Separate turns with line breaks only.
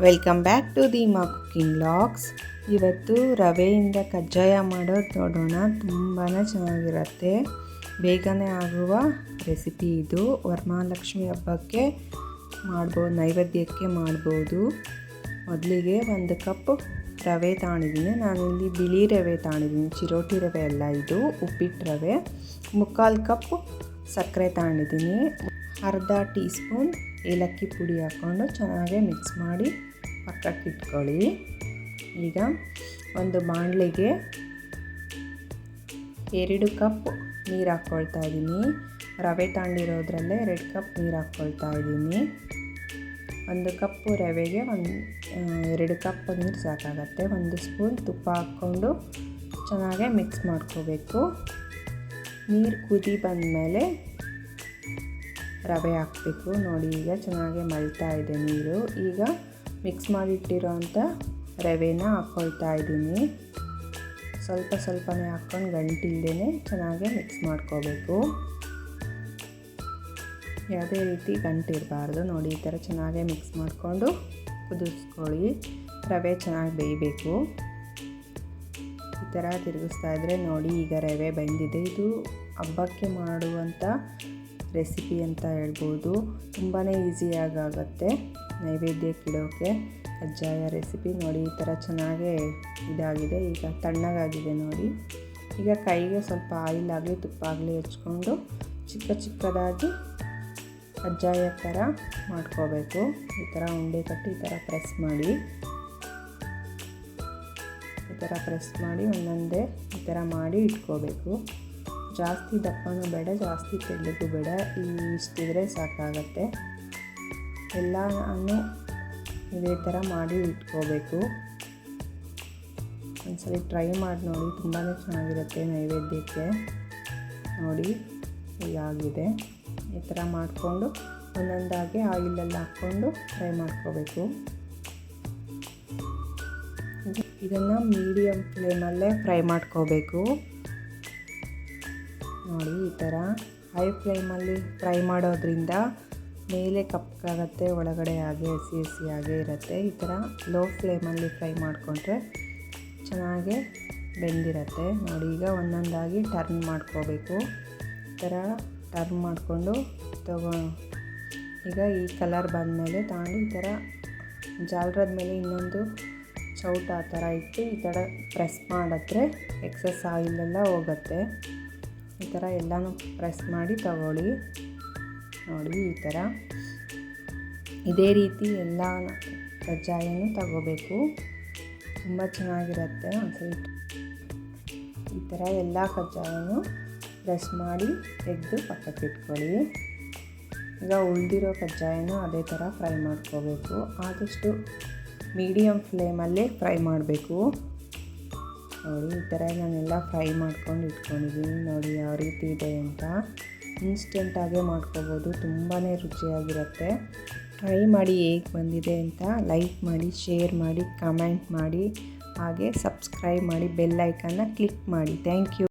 Welcome back to Deema cooking vlogs. ಇವತ್ತು ರವೆಯಿಂದ ಕಜ್ಜಾಯ ಮಾಡೋದು ನೋಡೋಣ. ತುಂಬಾ ಚೆನ್ನಾಗಿರುತ್ತೆ, ಬೇಗನೆ ಆಗುವ ರೆಸಿಪಿ ಇದು. ವರಮಹಾಲಕ್ಷ್ಮಿ ಹಬ್ಬಕ್ಕೆ ಮಾಡ್ಬೋದು, ನೈವೇದ್ಯಕ್ಕೆ ಮಾಡ್ಬೋದು. ಮೊದಲಿಗೆ 1 ಕಪ್ ರವೆ ತಗೊಂಡಿದ್ದೀನಿ. ನಾನಿಲ್ಲಿ ಬಿಳಿ ರವೆ ತಗೊಂಡಿದ್ದೀನಿ, ಚಿರೋಟಿ ರವೆ ಅಲ್ಲ ಇದು, ಉಪ್ಪಿಟ್ಟು ರವೆ. 3/4 ಕಪ್ ಸಕ್ಕರೆ ತಗೊಂಡಿದ್ದೀನಿ. ಅರ್ಧ ಟೀ ಸ್ಪೂನ್ ಏಲಕ್ಕಿ ಪುಡಿ ಹಾಕ್ಕೊಂಡು ಚೆನ್ನಾಗಿ ಮಿಕ್ಸ್ ಮಾಡಿ ಪಕ್ಕಕ್ಕೆ ಇಟ್ಕೊಳ್ಳಿ. ಈಗ ಒಂದು ಬಾಣಲೆಗೆ 2 ಕಪ್ ನೀರು ಹಾಕ್ಕೊಳ್ತಾ ಇದ್ದೀನಿ. ರವೆ ತಗೊಂಡಿರೋದ್ರಲ್ಲೇ 2 ಕಪ್ ನೀರು ಹಾಕ್ಕೊಳ್ತಾ ಇದ್ದೀನಿ. 1 ಕಪ್ ರವೆಗೆ 2 ಕಪ್ ನೀರು ಸಾಕಾಗತ್ತೆ. 1 ಸ್ಪೂನ್ ತುಪ್ಪ ಹಾಕ್ಕೊಂಡು ಚೆನ್ನಾಗೆ ಮಿಕ್ಸ್ ಮಾಡ್ಕೋಬೇಕು. ನೀರು ಕುದಿ ಬಂದಮೇಲೆ ರವೆ ಹಾಕಬೇಕು. ನೋಡಿ, ಈಗ ಚೆನ್ನಾಗಿ ಮಳ್ತಾ ಇದೆ ನೀರು. ಈಗ ಮಿಕ್ಸ್ ಮಾಡಿಟ್ಟಿರೋಂಥ ರವೆನ ಹಾಕ್ಕೊಳ್ತಾ ಇದ್ದೀನಿ. ಸ್ವಲ್ಪ ಸ್ವಲ್ಪನೇ ಹಾಕ್ಕೊಂಡು ಗಂಟಿಲ್ದೇ ಚೆನ್ನಾಗಿ ಮಿಕ್ಸ್ ಮಾಡ್ಕೋಬೇಕು. ಯಾವುದೇ ರೀತಿ ಗಂಟಿರಬಾರ್ದು. ನೋಡಿ, ಈ ಥರ ಚೆನ್ನಾಗಿ ಮಿಕ್ಸ್ ಮಾಡಿಕೊಂಡು ಕುದಿಸ್ಕೊಳ್ಳಿ. ರವೆ ಚೆನ್ನಾಗಿ ಬೇಯಬೇಕು. ಈ ಥರ ತಿರುಗಿಸ್ತಾ ಇದ್ದರೆ ನೋಡಿ, ಈಗ ರವೆ ಬೆಂದಿದೆ. ಇದು ಹಬ್ಬಕ್ಕೆ ಮಾಡುವಂಥ ರೆಸಿಪಿ ಅಂತ ಹೇಳ್ಬೋದು. ತುಂಬಾ ಈಸಿಯಾಗಿ ಆಗುತ್ತೆ ನೈವೇದ್ಯಕ್ಕೆ ಇಡೋಕ್ಕೆ ಕಜ್ಜಾಯ ರೆಸಿಪಿ. ನೋಡಿ, ಈ ಥರ ಚೆನ್ನಾಗೇ ಇದಾಗಿದೆ. ಈಗ ತಣ್ಣಗಾಗಿದೆ ನೋಡಿ. ಈಗ ಕೈಗೆ ಸ್ವಲ್ಪ ಆಯಿಲ್ ಆಗಲಿ ತುಪ್ಪ ಆಗಲಿ ಹಚ್ಕೊಂಡು ಚಿಕ್ಕದಾಗಿ ಕಜ್ಜಾಯ ಥರ ಮಾಡ್ಕೋಬೇಕು. ಈ ಥರ ಉಂಡೆ ಕಟ್ಟಿ ಈ ಥರ ಪ್ರೆಸ್ ಮಾಡಿ ಒಂದೊಂದೇ ಈ ಥರ ಮಾಡಿ ಇಟ್ಕೋಬೇಕು. ಜಾಸ್ತಿ ದಪ್ಪನೂ ಬೇಡ, ಜಾಸ್ತಿ ತೆಳ್ಳಗೂ ಬೇಡ, ಇಷ್ಟಿದ್ರೆ ಸಾಕಾಗತ್ತೆ. ಎಲ್ಲನೂ ಇದೇ ಥರ ಮಾಡಿ ಇಟ್ಕೋಬೇಕು. ಒಂದ್ಸಲಿ ಟ್ರೈ ಮಾಡಿ ನೋಡಿ, ತುಂಬಾ ಚೆನ್ನಾಗಿರುತ್ತೆ ನೈವೇದ್ಯಕ್ಕೆ. ನೋಡಿ, ಹೀಗಾಗಿದೆ. ಈ ಥರ ಮಾಡಿಕೊಂಡು ಒಂದೊಂದಾಗಿ ಆಯಿಲಲ್ಲಿ ಹಾಕ್ಕೊಂಡು ಫ್ರೈ ಮಾಡ್ಕೋಬೇಕು. ಇದನ್ನು ಮೀಡಿಯಮ್ ಫ್ಲೇಮಲ್ಲೇ ಫ್ರೈ ಮಾಡ್ಕೋಬೇಕು. ನೋಡಿ, ಈ ಥರ ಹೈ ಫ್ಲೇಮಲ್ಲಿ ಫ್ರೈ ಮಾಡೋದ್ರಿಂದ ಮೇಲೆ ಕಪ್ಪಾಗುತ್ತೆ, ಒಳಗಡೆ ಹಾಗೆ ಹಸಿಯಾಗೇ ಇರುತ್ತೆ. ಈ ಥರ ಲೋ ಫ್ಲೇಮಲ್ಲಿ ಫ್ರೈ ಮಾಡಿಕೊಂಡ್ರೆ ಚೆನ್ನಾಗಿ ಬೆಂದಿರುತ್ತೆ. ನೋಡಿ, ಈಗ ಒಂದೊಂದಾಗಿ ಟರ್ನ್ ಮಾಡ್ಕೋಬೇಕು. ಈ ಥರ ಟರ್ನ್ ಮಾಡಿಕೊಂಡು ಈಗ ಈ ಕಲರ್ ಬಂದಮೇಲೆ ತಗೊಂಡು ಈ ಥರ ಜಾಲರದ ಮೇಲೆ ಇನ್ನೊಂದು ಚೌಟ ಆ ಥರ ಇಟ್ಟು ಈ ಥರ ಪ್ರೆಸ್ ಮಾಡಿದ್ರೆ ಎಕ್ಸಸ್ ಆಯಿಲೆಲ್ಲ ಹೋಗುತ್ತೆ. ಈ ಥರ ಎಲ್ಲನೂ ಪ್ರೆಸ್ ಮಾಡಿ ತಗೊಳ್ಳಿ. ನೋಡಿ, ಈ ಥರ ಇದೇ ರೀತಿ ಎಲ್ಲ ಕಜ್ಜಾಯನೂ ತಗೋಬೇಕು. ತುಂಬ ಚೆನ್ನಾಗಿರುತ್ತೆ. ಒಂದ್ಸರಿ ಈ ಥರ ಎಲ್ಲ ಕಜ್ಜಾಯನೂ ಪ್ರೆಸ್ ಮಾಡಿ ತೆಗೆದು ಪಕ್ಕಕ್ಕೆ ಇಟ್ಕೊಳ್ಳಿ. ಈಗ ಉಳಿದಿರೋ ಕಜ್ಜಾಯನೂ ಅದೇ ಥರ ಫ್ರೈ ಮಾಡ್ಕೋಬೇಕು. ಆದಷ್ಟು ಮೀಡಿಯಮ್ ಫ್ಲೇಮಲ್ಲೇ ಫ್ರೈ ಮಾಡಬೇಕು. ನೋಡಿ, ಈ ಥರ ನಾನೆಲ್ಲ ಫ್ರೈ ಮಾಡ್ಕೊಂಡು ಇಟ್ಕೊಂಡಿದ್ದೀನಿ. ನೋಡಿ ಯಾವ ರೀತಿ ಇದೆ ಅಂತ. ಇನ್ಸ್ಟೆಂಟಾಗೇ ಮಾಡ್ಕೋಬೋದು, ತುಂಬಾ ರುಚಿಯಾಗಿರುತ್ತೆ. ಟ್ರೈ ಮಾಡಿ ಹೇಗೆ ಬಂದಿದೆ ಅಂತ ಲೈಕ್ ಮಾಡಿ, ಶೇರ್ ಮಾಡಿ, ಕಮೆಂಟ್ ಮಾಡಿ, ಹಾಗೆ ಸಬ್ಸ್ಕ್ರೈಬ್ ಮಾಡಿ, ಬೆಲ್ ಐಕನ್ನ ಕ್ಲಿಕ್ ಮಾಡಿ. Thank you.